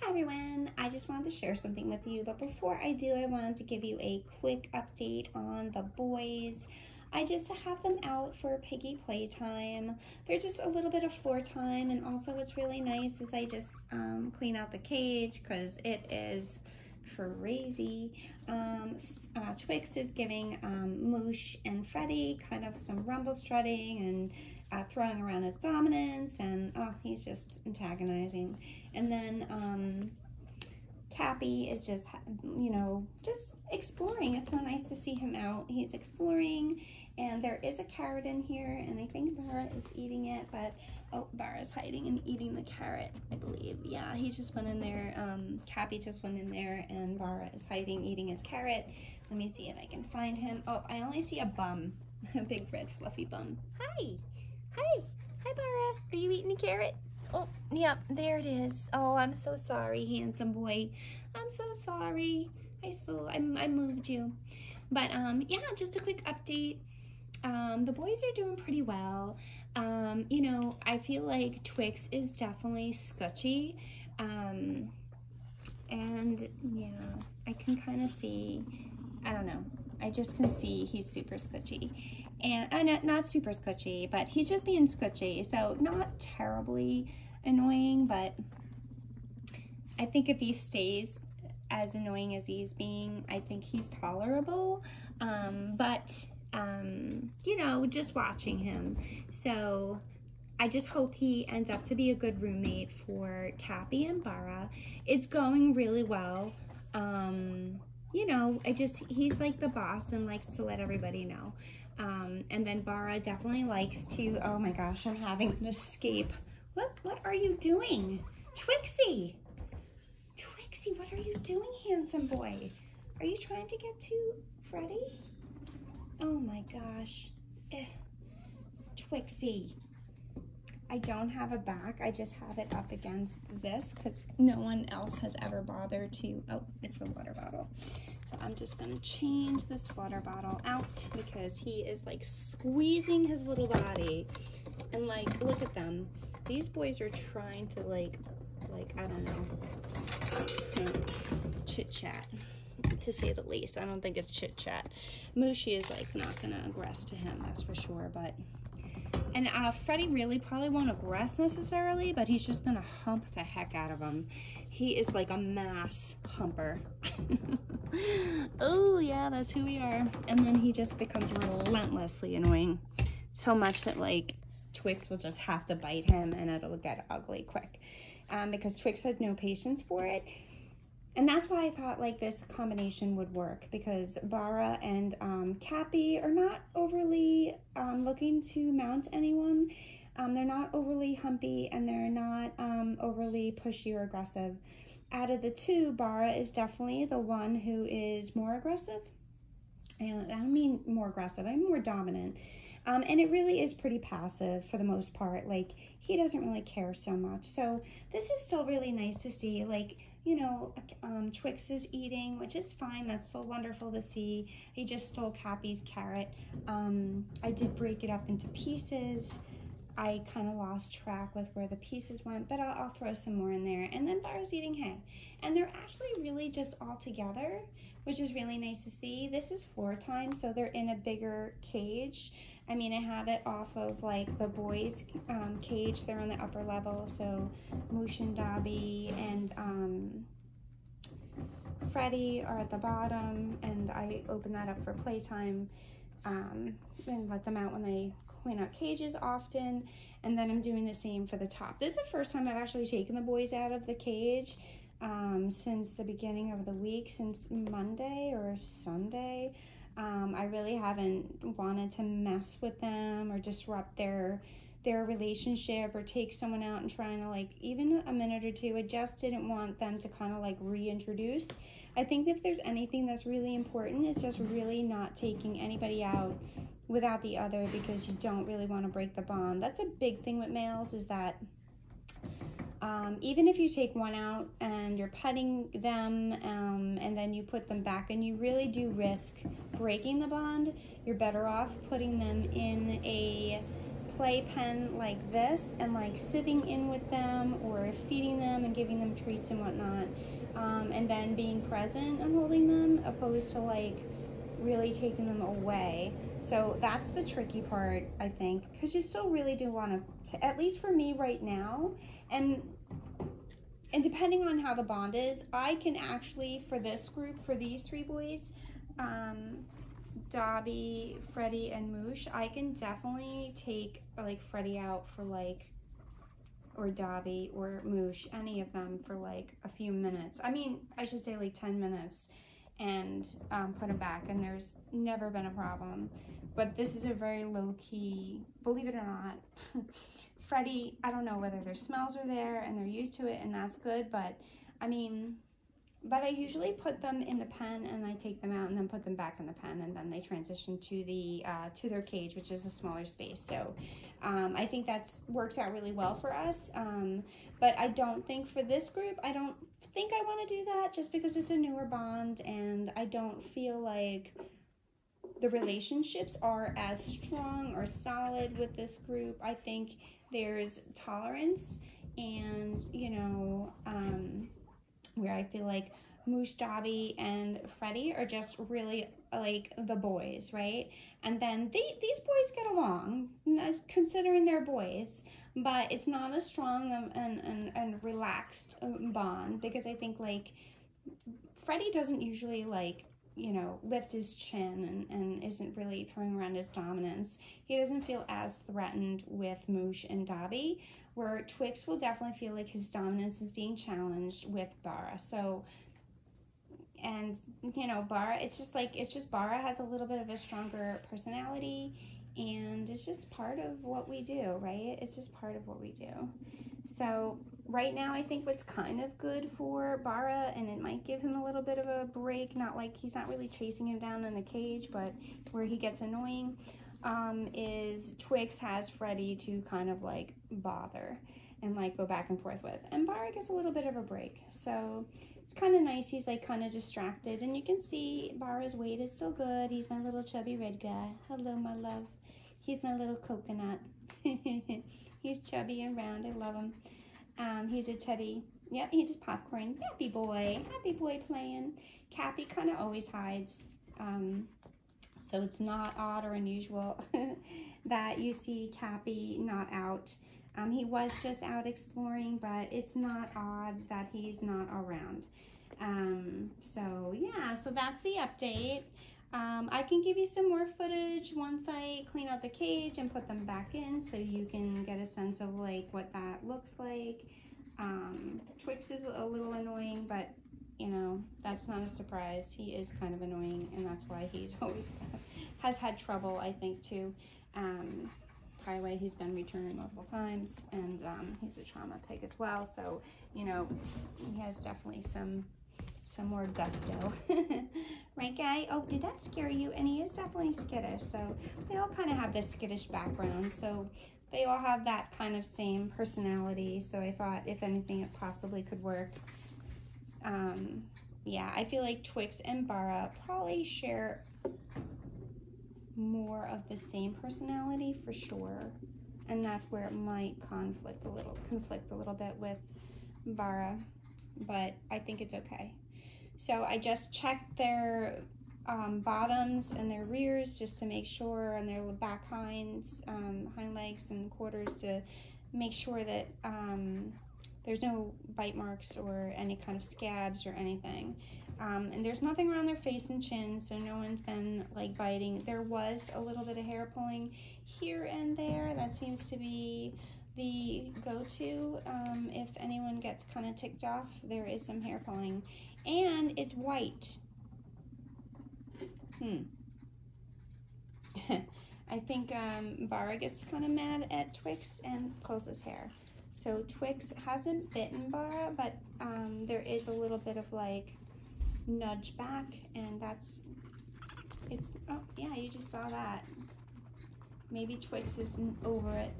Hi everyone, I just wanted to share something with you, but before I do, I wanted to give you a quick update on the boys. I just have them out for piggy playtime. They're just a little bit of floor time, and also what's really nice is I just clean out the cage because it is crazy. Twix is giving Moosh and Freddie kind of some rumble strutting and throwing around his dominance, and he's just antagonizing. And then Cappy is just, just exploring. It's so nice to see him out. He's exploring, and there is a carrot in here, and I think Bara is eating it, but oh, Bara's hiding and eating the carrot, I believe. Yeah, he just went in there. Cappy just went in there, and Bara is hiding, eating his carrot. Let me see if I can find him. Oh, I only see a bum, a big red fluffy bum. Hi, hi, hi, Bara. Are you eating the carrot? Oh, yep, there it is. Oh, I'm so sorry, handsome boy. I'm so sorry. I moved you. But yeah, just a quick update. The boys are doing pretty well. I feel like Twix is definitely scutchy. And yeah, I can kind of see, I don't know. I just can see he's super scutchy. And not super scutchy, but he's just being scutchy. So not terribly annoying, but I think if he stays as annoying as he's being, I think he's tolerable. Just watching him. So I just hope he ends up to be a good roommate for Cappy and Bara. It's going really well. He's like the boss and likes to let everybody know. And then Bara definitely likes to, oh my gosh, I'm having an escape. What are you doing? Twixie! Twixie, what are you doing, handsome boy? Are you trying to get to Freddie? Oh my gosh. Twixie. I don't have a back. I just have it up against this because no one else has ever bothered to, oh, it's the water bottle. So I'm just gonna change this water bottle out because he is like squeezing his little body. And like, look at them. These boys are trying to like, I don't know, chit chat, to say the least. I don't think it's chit chat. Mooshie is like not gonna aggress to him, that's for sure, and Freddie really probably won't aggress necessarily, but he's just gonna hump the heck out of him. He is like a mass humper. Oh yeah, that's who we are. And then he just becomes relentlessly annoying. So much that like Twix will just have to bite him and it'll get ugly quick. Because Twix has no patience for it. And that's why I thought like this combination would work, because Bara and Cappy are not overly looking to mount anyone. They're not overly humpy and they're not overly pushy or aggressive. Out of the two, Bara is definitely the one who is more aggressive. And I don't mean more aggressive, I mean more dominant. And it really is pretty passive for the most part. Like, he doesn't really care so much. So this is still really nice to see. Like, Twix is eating, which is fine. That's so wonderful to see. He just stole Cappy's carrot. I did break it up into pieces. I kind of lost track with where the pieces went, but I'll throw some more in there. And then Bara's eating hay. And they're actually really just all together, which is really nice to see. This is floor time, so they're in a bigger cage. I mean, I have it off of like the boys' cage. They're on the upper level, so Moosh and Dobby and Freddie are at the bottom, and I open that up for playtime and let them out when they clean out cages often. And then I'm doing the same for the top. This is the first time I've actually taken the boys out of the cage since the beginning of the week, since Monday or Sunday. I really haven't wanted to mess with them or disrupt their relationship or take someone out and trying to like even a minute or two. I just didn't want them to kind of like reintroduce. I think if there's anything that's really important, it's just really not taking anybody out without the other, because you don't really want to break the bond. That's a big thing with males, is that even if you take one out and you're petting them and then you put them back and you really do risk breaking the bond, you're better off putting them in a playpen like this and like sitting in with them or feeding them and giving them treats and whatnot, and then being present and holding them, opposed to like really taking them away. So that's the tricky part, I think, because you still really do want to, at least for me right now, and depending on how the bond is, I can actually, for this group, for these three boys, Dobby, Freddie, and Moosh, I can definitely take like Freddie out for like, or Dobby or Moosh, any of them for like a few minutes. I mean, I should say like 10 minutes, and put them back, and there's never been a problem. But this is a very low-key, believe it or not. Freddie, I don't know whether their smells are there and they're used to it, and that's good, but I mean, but I usually put them in the pen and I take them out and then put them back in the pen, and then they transition to the to their cage, which is a smaller space. So I think that's works out really well for us. But I don't think for this group, I don't think I want to do that, just because it's a newer bond and I don't feel like the relationships are as strong or solid with this group. I think there's tolerance, and you know, where I feel like Moosh, Dobby, and Freddie are just really like the boys, right? And then these boys get along, considering they're boys, but it's not a strong and relaxed bond, because I think like Freddie doesn't usually like, you know, lift his chin and isn't really throwing around his dominance. He doesn't feel as threatened with Moosh and Dobby, where Twix will definitely feel like his dominance is being challenged with Bara. So, and you know, Bara, it's just Bara has a little bit of a stronger personality, and it's just part of what we do, right? It's just part of what we do. So right now, I think what's kind of good for Bara, and it might give him a little bit of a break, not like he's not really chasing him down in the cage, but where he gets annoying, is Twix has Freddie to kind of like bother and like go back and forth with, and Bara gets a little bit of a break. So it's kind of nice. He's like kind of distracted, and you can see Bara's weight is still good. He's my little chubby red guy. Hello, my love. He's my little coconut. He's chubby and round. I love him. He's a teddy. Yep, he just popcorn. Happy boy playing. Cappy kind of always hides. So it's not odd or unusual that you see Cappy not out. He was just out exploring, but it's not odd that he's not around. So yeah, so that's the update. I can give you some more footage once I clean out the cage and put them back in, so you can get a sense of like what that looks like. Twix is a little annoying, but you know, that's not a surprise. He is kind of annoying, and that's why he's always has had trouble, I think, too. Probably why he's been returned multiple times, and he's a trauma pig as well, so you know, he has definitely some more gusto. Right, guy? Oh, did that scare you? And he is definitely skittish, so they all kind of have this skittish background, so they all have that kind of same personality, so I thought if anything it possibly could work. Yeah, I feel like Twix and Bara probably share more of the same personality for sure, and that's where it might conflict a little bit with Bara, but I think it's okay. So I just checked their bottoms and their rears just to make sure, and their back hind legs and quarters, to make sure that there's no bite marks or any kind of scabs or anything. And there's nothing around their face and chin, so no one's been like biting. There was a little bit of hair pulling here and there. That seems to be the go-to. If anyone gets kind of ticked off, there is some hair pulling. And it's white. I think Bara gets kind of mad at Twix and pulls his hair. So Twix hasn't bitten Bara, but there is a little bit of like nudge back, and oh yeah, you just saw that. Maybe Twix isn't over it.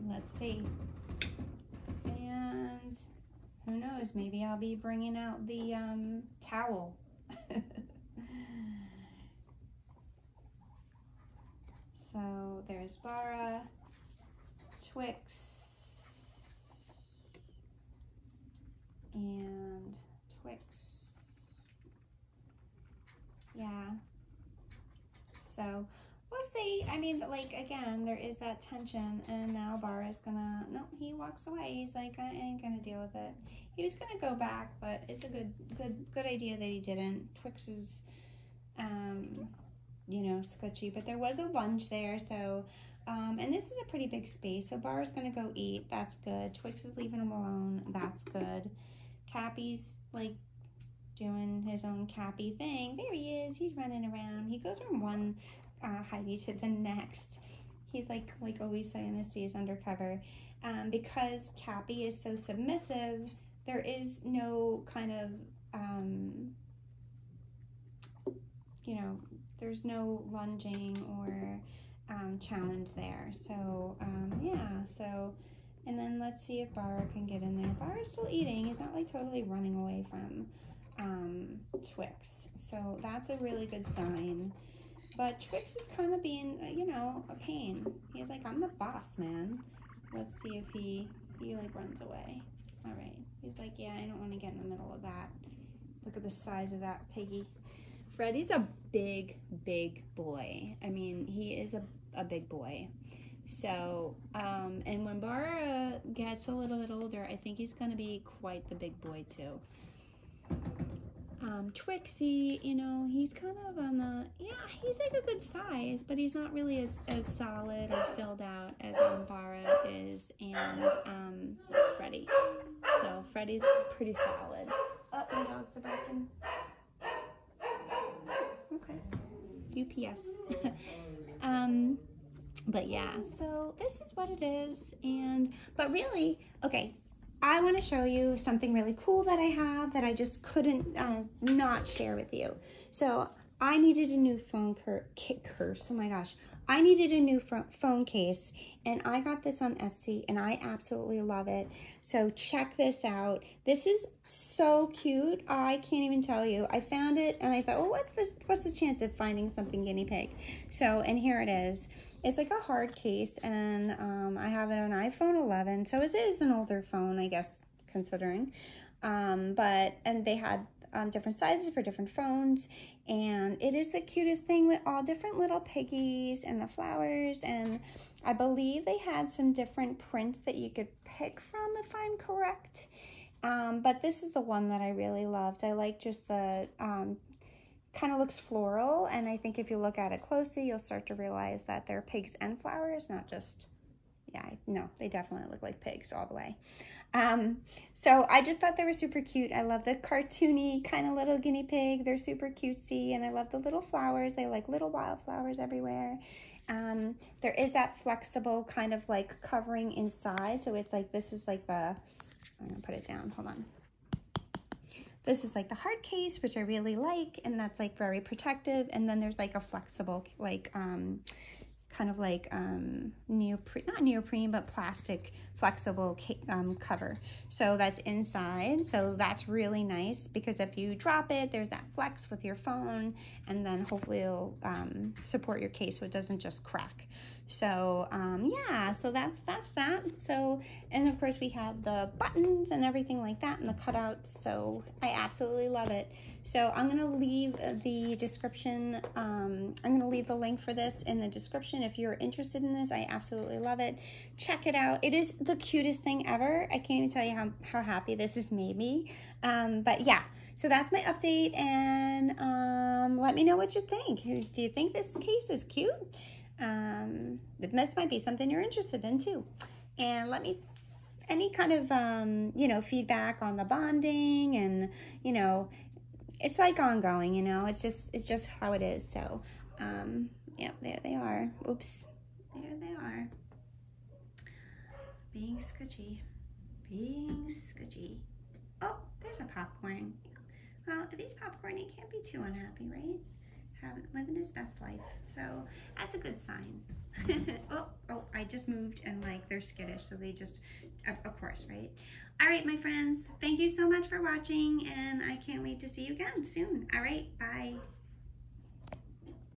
Let's see. And who knows, maybe I'll be bringing out the towel. So there's Bara, Twix, and Twix. Yeah. So we'll see. I mean, like, again, there is that tension, and now Bara's gonna, no, he walks away. He's like, I ain't gonna deal with it. He was gonna go back, but it's a good idea that he didn't. Twix is, you know, sketchy, but there was a lunge there, so, and this is a pretty big space, so Bara's gonna go eat. That's good. Twix is leaving him alone. That's good. Cappy's, like, doing his own Cappy thing. There he is. He's running around. He goes from one hidey to the next. He's like always saying to see his undercover. Because Cappy is so submissive, there is no kind of, you know, there's no lunging or challenge there. So, yeah, so, and then let's see if Bara can get in there. Bara's still eating. He's not like totally running away from Twix. So that's a really good sign. But Twix is kind of being, you know, a pain. He's like, I'm the boss, man. Let's see if he like runs away. All right. He's like, yeah, I don't want to get in the middle of that. Look at the size of that piggy. Freddy's a big boy. I mean, he is a big boy. So, and when Bara gets a little bit older, I think he's going to be quite the big boy too. Twixy, you know, he's kind of on the, yeah, he's like a good size, but he's not really as solid or filled out as Bara is, and Freddy. So Freddy's pretty solid. Oh, my dogs are barking. Okay. UPS. But yeah, so this is what it is, but really, okay, I want to show you something really cool that I have that I just couldn't not share with you. So I needed a new phone case. Oh my gosh. I needed a new phone case, and I got this on Etsy, and I absolutely love it. So check this out. This is so cute. I can't even tell you. I found it, and I thought, well, what's the chance of finding something guinea pig? So, and here it is. It's like a hard case, and I have it on iPhone 11, so it is an older phone, I guess, considering. And they had different sizes for different phones, and it is the cutest thing with all different little piggies and the flowers, and I believe they had some different prints that you could pick from, if I'm correct. But this is the one that I really loved. I like just the kind of looks floral, and I think if you look at it closely, you'll start to realize that they're pigs and flowers, not just, yeah, no, they definitely look like pigs all the way. So I just thought they were super cute. I love the cartoony kind of little guinea pig. They're super cutesy, and I love the little flowers. They like little wildflowers everywhere. There is that flexible kind of like covering inside, so it's like, this is like the, I'm gonna put it down, hold on. This is like the hard case, which I really like, and that's like very protective. And then there's like a flexible, like, kind of like not neoprene, but plastic flexible cover. So that's inside. So that's really nice, because if you drop it, there's that flex with your phone, and then hopefully it'll support your case so it doesn't just crack. So yeah, so that's that. So, and of course we have the buttons and everything like that, and the cutouts. So I absolutely love it. So I'm gonna leave the description, I'm gonna leave the link for this in the description if you're interested in this. I absolutely love it. Check it out. It is the cutest thing ever. I can't even tell you how happy this has made me. But yeah, so that's my update, and let me know what you think. Do you think this case is cute? This might be something you're interested in too. And let me, any kind of, you know, feedback on the bonding, and, you know, it's like ongoing, you know, it's just how it is. So, yeah, there they are. Oops, there they are. Being sketchy. Oh, there's a popcorn. Well, if he's popcorn, he can't be too unhappy, right? Living his best life. So that's a good sign. oh, I just moved, and like they're skittish, so they just, of course, right? All right, my friends, thank you so much for watching, and I can't wait to see you again soon. All right, bye.